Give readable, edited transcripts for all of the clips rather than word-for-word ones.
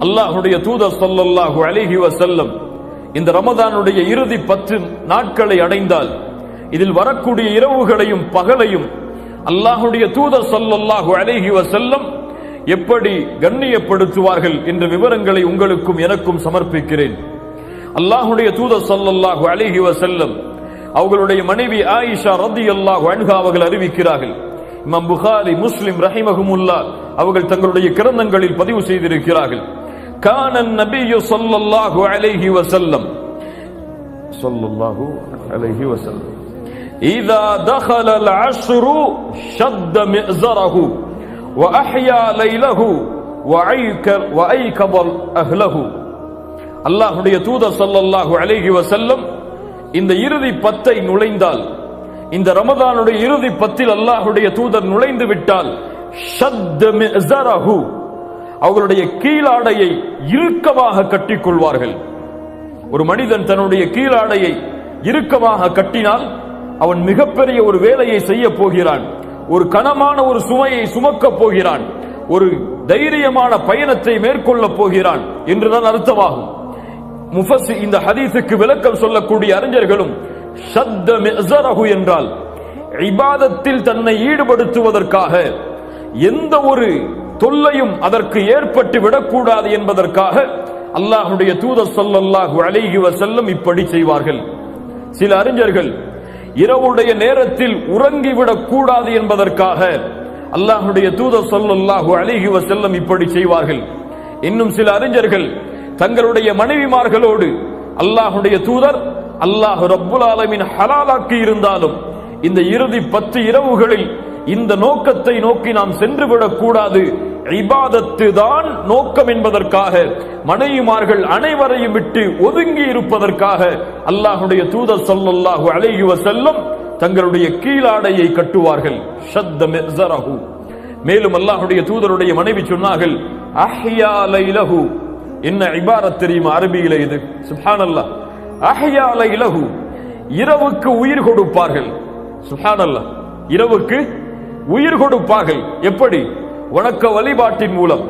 அல்லாஹ்வுடைய தூதர் ஸல்லல்லாஹு அலைஹி வஸல்லம் இந்த ரமதானுடைய இறுதி 10 நாட்களை அடைந்தால் இதில் வரக்கூடிய இரவுகளையும் பகலையும் அல்லாஹ்வுடைய தூதர் ஸல்லல்லாஹு அலைஹி வஸல்லம் எப்படி கண்ணியப்படுத்துவார்கள் என்ற விவரங்களை உங்களுக்கும் எனக்கும் சமர்ப்பிக்கிறேன். அல்லாஹ்வுடைய தூதர் ஸல்லல்லாஹு அலைஹி வஸல்லம் அவர்களுடைய மனைவி ஆயிஷா ரலியல்லாஹு அன்ஹா அவர்கள் அறிவிக்கிறார்கள். இமாம் புகாரி, முஸ்லிம் ரஹிமஹுமுல்லாஹ் அவர்கள் தங்களுடைய கிரந்தங்களில் பதிவு செய்திருக்கிறார்கள். கான நபியு ஸல்லல்லாஹு அலைஹி வஸல்லம் இதா தخل العشر شد مئزره وأحيا ليله وأيقظ أهله. அல்லாஹ்வுடைய தூதர் ஸல்லல்லாஹு அலைஹி வஸல்லம் இந்த இறுதி 10 நுழைந்தால், இந்த ரமதானுடைய இறுதி 10 அல்லாஹ்வுடைய தூதர் நுழைந்து விட்டால் ஷத்த மிஸரஹு அவர்களுடைய கீழாடையை இறுக்கமாக கட்டிக்கொள்வார்கள். ஒரு மனிதன் தன்னுடைய கீழாடையை இறுக்கமாக கட்டினால் அவன் மிகப்பெரிய ஒரு வேலையை செய்ய போகிறான், ஒரு கனமான ஒரு சுமையை சுமக்கப் போகிறான், ஒரு தைரியமான பயணத்தை மேற்கொள்ள போகிறான் என்றுதான் அர்த்தமாகும். இந்த ஹதீஸுக்கு விளக்கம் சொல்லக்கூடிய அறிஞர்களும் ஷத்த மிஸரஹு என்றால் இபாதத்தில் தன்னை ஈடுபடுத்துவதற்காக எந்த ஒரு தொல்லையும் அதற்கு ஏற்பட்டு விடக்கூடாது என்பதற்காக அல்லாஹ்வுடைய தூதர் ஸல்லல்லாஹு அலைஹி வஸல்லம் இப்படி செய்வார்கள். சில அறிஞர்கள் இரவுடைய நேரத்தில் உறங்கிவிடக் கூடாது என்பதற்காக அல்லாஹ்வுடைய தூதர் ஸல்லல்லாஹு அலைஹி வஸல்லம் இப்படி செய்வார்கள். இன்னும் சில அறிஞர்கள் தங்களுடைய மனைவிமார்களோடு அல்லாஹ்வுடைய தூதர் அல்லாஹ் ரப்புல் ஆலமீன் ஹலாலாக்கி இருந்தாலும் இந்த இறுதி 10 இரவுகளில் இந்த நோக்கத்தை நோக்கி நாம் சென்றுவிடக் கூடாது, இபாதத்து தான் நோக்கம் என்பதற்காக மனைவிமார்கள் அனைவரையும் விட்டு ஒதுங்கி இருப்பதற்காக அல்லாஹ்வுடைய தூதர் ஸல்லல்லாஹு அலைஹி வஸல்லம் தங்களுடைய கீழாடையை கட்டுவார்கள். ஷத்த மிஸரஹு. மேலும் அல்லாஹ்வுடைய தூதருடைய மனைவி சொன்னார்கள், அஹ்யா லைலஹு. என்ன இபாரத் தெரியுமா அரபியிலே இது? சுப்ஹானல்லாஹ். அஹ்யா லைலஹு, இரவுக்கு உயிர் கொடுப்பார்கள். சுப்ஹானல்லாஹ், இரவுக்கு உயிர் கொடுப்பார்கள். எப்படி? வணக்க வழிபாட்டின் மூலம்,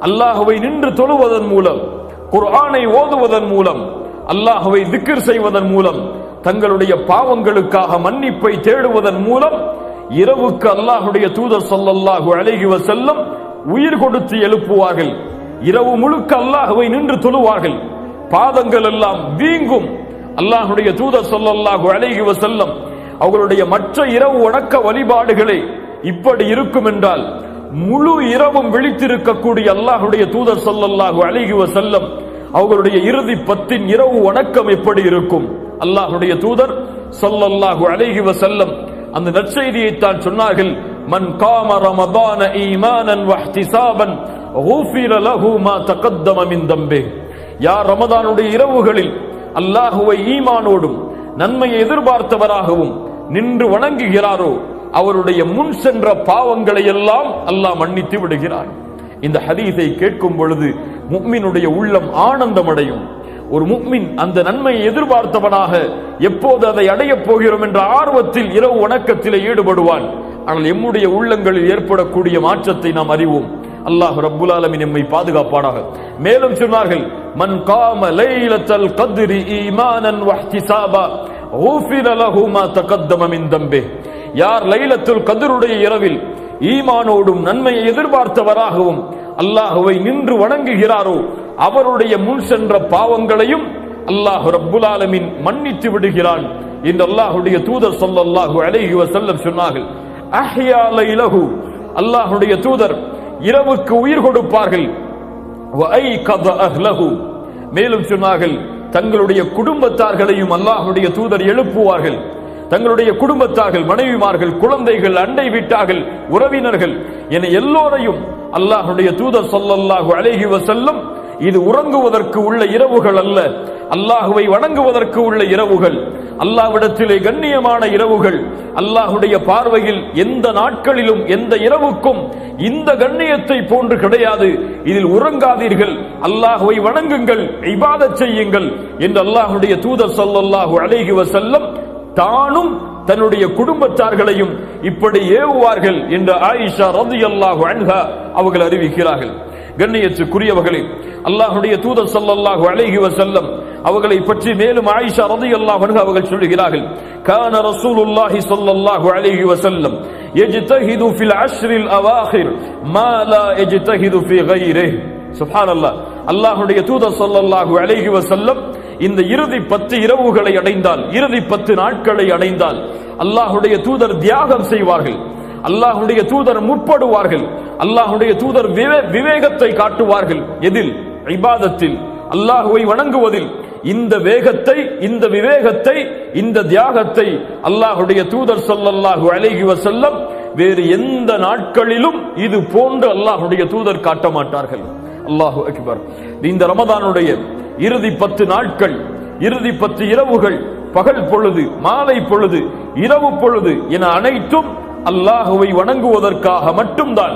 அல்லாஹ்வை நின்று தொழுவதன் மூலம், குர்ஆனை ஓதுவதன் மூலம், அல்லாஹ்வை திக்ர் செய்வதன் மூலம், தங்களுடைய பாவங்களுக்காக மன்னிப்பை தேடுவதன் மூலம் இரவுக்கு அல்லாஹ்வுடைய தூதர் ஸல்லல்லாஹு அலைஹி வஸல்லம் உயிர் கொடுத்து எழுப்புவார்கள். இரவு முழுக்க அல்லாஹ்வை நின்று தொழுவார்கள், பாதங்கள் எல்லாம் வீங்கும். அல்லாஹ்வுடைய தூதர் ஸல்லல்லாஹு அலைஹி வஸல்லம் அவர்களுடைய மற்ற இரவு வணக்க வழிபாடுகளை இப்படி இருக்கும் என்றால் முழு இரவும் விழித்திருக்கக்கூடிய அல்லாஹ்வுடைய தூதர் ஸல்லல்லாஹு அலைஹி வஸல்லம் அவர்களுடைய இறுதி 10 இரவு வணக்கம் எப்படி இருக்கும்? அல்லாஹ்வுடைய தூதர் ஸல்லல்லாஹு அலைஹி வஸல்லம் அந்த நற்செய்தியை தான் சொன்னார்கள். மன் காம ரமதான ஈமானன் வஹ்திசாபன் குஃபிர லஹு மா தகத்தம மின் தம்பிஹி. யார் ரமதானுடைய இரவுகளில் அல்லாஹ்வை ஈமானோடும் நன்மையை எதிர்பார்த்தவராகவும் நின்று வணங்குகிறாரோ அவருடைய முன் சென்ற பாவங்களை எல்லாம் அல்லாஹ் மன்னித்து விடுகிறான். இந்த ஹதீஸை கேட்கும் பொழுது முஃமினுடைய உள்ளம் ஆனந்தம் அடையும். ஒரு முஃமின் அந்த நன்மையை எதிர்பார்த்தவனாக எப்போது அதை அடையப் போகிறோம் என்ற ஆர்வத்தில் இரவு வணக்கத்திலே ஈடுபடுவான். ஆனால் எம்முடைய உள்ளங்களில் ஏற்படக்கூடிய மாற்றத்தை நாம் அறிவோம். அல்லாஹ் ரப்புல் ஆலமீன் நம்மை பாதுகாப்பானாக. மேலும் சொன்னார்கள், மன் காம லைலத்தல் கத்ரி ஈமானன் வஹ்திசாபா குஃபிர லஹு மா தகத்தம மின் தம்பிஹி. யார் லைலத்துல் கத்ருடைய இரவில் ஈமானோடும் நன்மையை எதிர்பார்த்தவராகவும் அல்லாஹ்வை நின்று வணங்குகிறாரோ அவருடைய முன் சென்ற பாவங்களையும் அல்லாஹ் ரப்புல் ஆலமீன் மன்னித்து விடுகிறான் என்று அல்லாஹ்வுடைய தூதர் ஸல்லல்லாஹு அலைஹி வஸல்லம் சொன்னார்கள். அஹ்யா லைலஹு, அல்லாஹ்வுடைய தூதர் இரவுக்கு உயிர் கொடுப்பார்கள். வஐகத அஹ்லஹு, மேலும் சொன்னார்கள் தங்களுடைய குடும்பத்தார்களையும் அல்லாஹ்வுடைய தூதர் எழுப்புவார்கள். தங்களுடைய குடும்பத்தார்கள், மனைவிமார்கள், குழந்தைகள், அண்டை வீட்டார்கள், உறவினர்கள் என எல்லோரையும் அல்லாஹ்வுடைய தூதர் ஸல்லல்லாஹு அலைஹி வஸல்லம் இது உறங்குவதற்கு உள்ள இரவுகள் அல்ல, அல்லாஹ்வை வணங்குவதற்கு உள்ள இரவுகள், அல்லாஹ்விடத்திலே கண்ணியமான இரவுகள். அல்லாஹ்வுடைய பார்வையில் எந்த நாட்களிலும் எந்த இரவுக்கும் இந்த கண்ணியத்தை போன்று கிடையாது. இதில் உறங்காதீர்கள், அல்லாஹ்வை வணங்குங்கள், இபாதத் செய்யுங்கள் என்று அல்லாஹ்வுடைய தூதர் ஸல்லல்லாஹு அலைஹி வஸல்லம் தானும் தன்னுடைய குடும்பத்தார்களையும் இப்படி ஏவுவார்கள் என்று ஆயிஷா ரலியல்லாஹு அன்ஹா அவர்கள் அறிவிக்கிறார்கள். கண்ணியத்துக்குரியவர்களே, அல்லாஹ்வுடைய தூதர் ஸல்லல்லாஹு அலைஹி வஸல்லம் அவர்களை பற்றி மேலும் ஆயிஷா ரலியல்லாஹு அன்ஹா அவர்கள் சொல்கிறார்கள், கான ரசூலுல்லாஹி ஸல்லல்லாஹு அலைஹி வஸல்லம் யஜ்தஹிது ஃபில் அஷ்ரில் அவாஹிர் மா லா யஜ்தஹிது ஃபீ கைரிஹி. சுப்ஹானல்லாஹ். அல்லாஹ்வுடைய தூதர் ஸல்லல்லாஹு அலைஹி வஸல்லம் இந்த இறுதி 10 இரவுகளை அடைந்தால், இறுதி 10 நாட்களை அடைந்தால் அல்லாஹ்வுடைய தூதர் தியாகம் செய்வார்கள், அல்லாஹ்வுடைய தூதர் முற்படுவார்கள், அல்லாஹ்வுடைய தூதர் விவேகத்தை காட்டுவார்கள். எதில்? இபாதத்தில், அல்லாஹ்வை வணங்குவதில். இந்த வேகத்தை, இந்த விவேகத்தை, இந்த தியாகத்தை அல்லாஹ்வுடைய தூதர் ஸல்லல்லாஹு அலைஹி வஸல்லம் வேறு எந்த நாட்களிலும் இது போன்று அல்லாஹ்வுடைய தூதர் காட்ட மாட்டார்கள். அல்லாஹு அக்பர். இந்த ரமதானுடைய இறுதி 10 நாட்கள், இறுதி 10 இரவுகள், பகல் பொழுது, மாலை பொழுது, இரவு பொழுது என அனைத்தும் அல்லாஹுவை வணங்குவதற்காக மட்டும்தான்.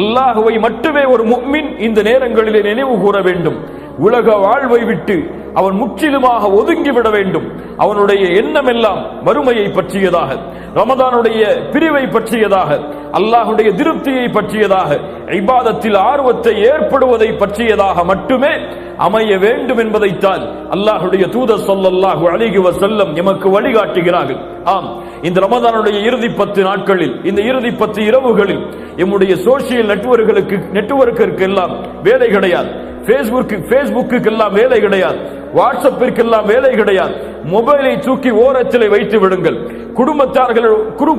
அல்லாஹுவை மட்டுமே ஒரு முஃமின் இந்த நேரங்களிலே நினைவு கூற வேண்டும். உலக வாழ்வை விட்டு அவன் முற்றிலுமாக ஒதுங்கிவிட வேண்டும். அவனுடைய எண்ணம் எல்லாம் மறுமையை பற்றியதாக, ரமதானுடைய பிரிவை பற்றியதாக, அல்லாஹுடைய திருப்தியை பற்றியதாக, இபாதத்தில் ஆர்வத்தை ஏற்படுவதை பற்றியதாக மட்டுமே அமைய வேண்டும் என்பதைத்தான் அல்லாஹுடைய தூதர் ஸல்லல்லாஹு அலைஹி வஸல்லம் எமக்கு வழிகாட்டுகிறார்கள். ஆம், இந்த ரமதானுடைய இறுதி 10 நாட்களில், இந்த இறுதி 10 இரவுகளில் எம்முடைய சோசியல் நெட்வொர்க்கிற்கு எல்லாம் வேலை கிடையாது, பேஸ்புக்கு எல்லாம் வேலை கிடையாது, வாட்ஸ்அப்பிற்கு எல்லாம் வேலை கிடையாது. மொபைலை தூக்கி ஓரத்திலே வைத்து விடுங்கள்.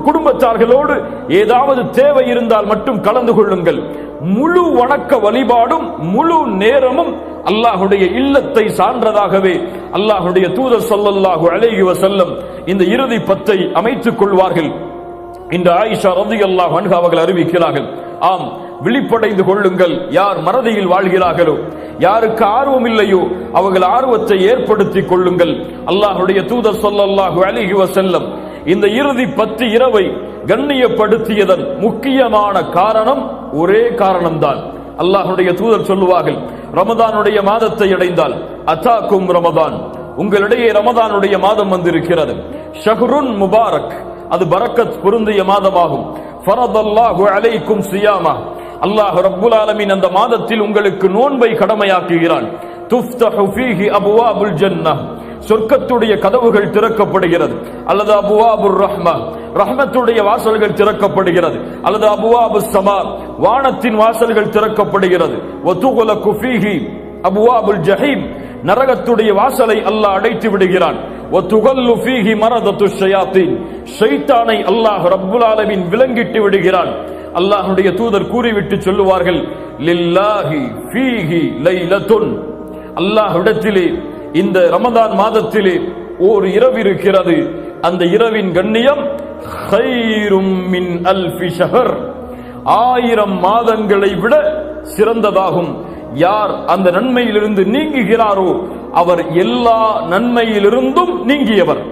குடும்பத்தார்களோடு ஏதாவது தேவை இருந்தால் மட்டும் கலந்து கொள்ளுங்கள். முழு வணக்க வழிபாடும் முழு நேரமும் அல்லாஹுடைய இல்லத்தை சான்றதாகவே அல்லாஹுடைய தூதர் ஸல்லல்லாஹு அலைஹி வஸல்லம் இந்த இறுதி 10ஐ அமைத்துக் கொள்வார்கள். இந்த ஆயிஷா ரலியல்லாஹு அன்ஹா அவர்கள் அறிவிக்கிறார்கள், ஆம், விழிப்படைந்து கொள்ளுங்கள். யார் மறதியில் வாழ்கிறார்களோ, யாருக்கு ஆர்வம் இல்லையோ அவர்கள் ஆர்வத்தை ஏற்படுத்திக் கொள்ளுங்கள். அல்லாஹுடைய தூதர் ஸல்லல்லாஹு அலைஹி வஸல்லம் இந்த இறுதி 10 இரவை கண்ணியப்படுத்தியதன் முக்கியமான காரணம் ஒரே காரணம்தான். அல்லாஹுடைய தூதர் சொல்லுவார்கள், ரமதானுடைய மாதத்தை அடைந்தால் அதாக்கும் ரமதான், உங்களிடையே ரமதானுடைய மாதம் வந்திருக்கிறது. ஷஹ்ருன் முபாரக், அது பரக்கத் பொருந்திய மாதமாகும். ஃபரதல்லாஹு அலைக்கும் சியாமா, அல்லாஹ் ரப்புல் ஆலமீன் அந்த மாதத்தில் உங்களுக்கு நோன்பை கடமையாக்குகிறான். துஃப்தஹு ஃபீஹி அப்வாபுல் ஜன்னah, சொர்க்கத்துடைய கதவுகள் திறக்கப்படுகிறது. அல்லது அபுவாபுர் ரஹ்மா, ரஹ்மத்துடைய வாசல்கள் திறக்கப்படுகிறது. அல்லது அபுவாபுஸ் ஸமா, வானத்தின் வாசல்கள் திறக்கப்படுகிறது. வதுகுலகு ஃபீஹி அபுவாபுல் ஜஹீம், நரகத்துடைய வாசலை அல்லாஹ் அடைத்து விடுகிறான். வதுகல்லு ஃபீஹி மரதத்துஷ் ஷயாத்தீன், ஷைத்தானை அல்லாஹ் ரப்புல் ஆலமீன் விலங்கிட்டு விடுகிறான். அல்லாஹ்வுடைய தூதர் கூறிவிட்டு சொல்லுவார்கள், லில்லாஹி ஃபீஹி லைலத்துன், அல்லாஹ்விடத்திலே இந்த ரமதான் மாதத்திலே ஓர் இரவு இருக்கிறது. அந்த இரவின் கண்ணியம் கைரும் மின் அல்ஃபி ஷஹர், 1000 மாதங்களை விட சிறந்ததாகும். யார் அந்த நன்மையிலிருந்து நீங்குகிறாரோ அவர் எல்லா நன்மையிலிருந்தும் நீங்கியவர்.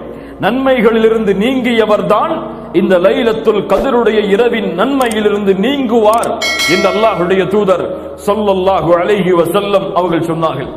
நன்மைகளிலிருந்து நீங்கியவர் தான் இந்த லைலத்துல் கத்ருடைய இரவின் நன்மையிலிருந்து நீங்குவார் என்று அல்லாஹ்வுடைய தூதர் ஸல்லல்லாஹு அலைஹி வஸல்லம் அவர்கள் சொன்னார்கள்.